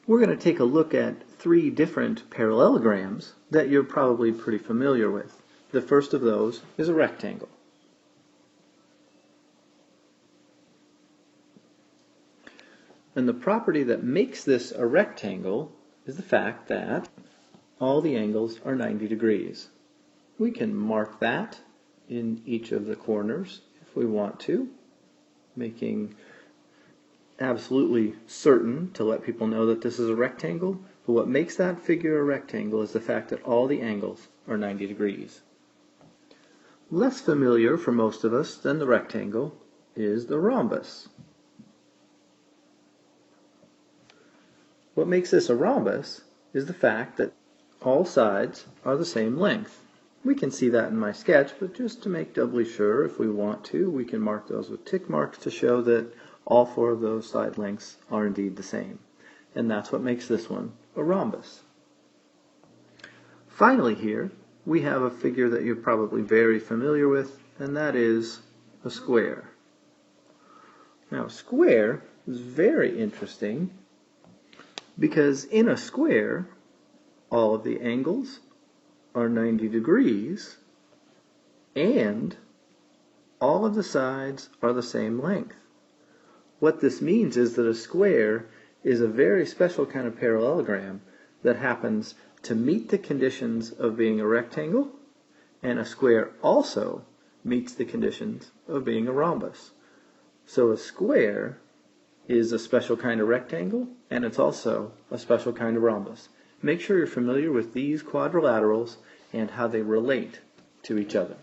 We're going to take a look at three different parallelograms that you're probably pretty familiar with. The first of those is a rectangle. And the property that makes this a rectangle is the fact that all the angles are 90 degrees. We can mark that in each of the corners if we want to, making absolutely certain to let people know that this is a rectangle. But what makes that figure a rectangle is the fact that all the angles are 90 degrees. Less familiar for most of us than the rectangle is the rhombus. What makes this a rhombus is the fact that all sides are the same length. We can see that in my sketch, but just to make doubly sure, if we want to, we can mark those with tick marks to show that all four of those side lengths are indeed the same. And that's what makes this one a rhombus. Finally here, we have a figure that you're probably very familiar with, and that is a square. Now, a square is very interesting because in a square, all of the angles are 90 degrees and all of the sides are the same length. What this means is that a square is a very special kind of parallelogram that happens to meet the conditions of being a rectangle, and a square also meets the conditions of being a rhombus. So a square is a special kind of rectangle, and it's also a special kind of rhombus. Make sure you're familiar with these quadrilaterals and how they relate to each other.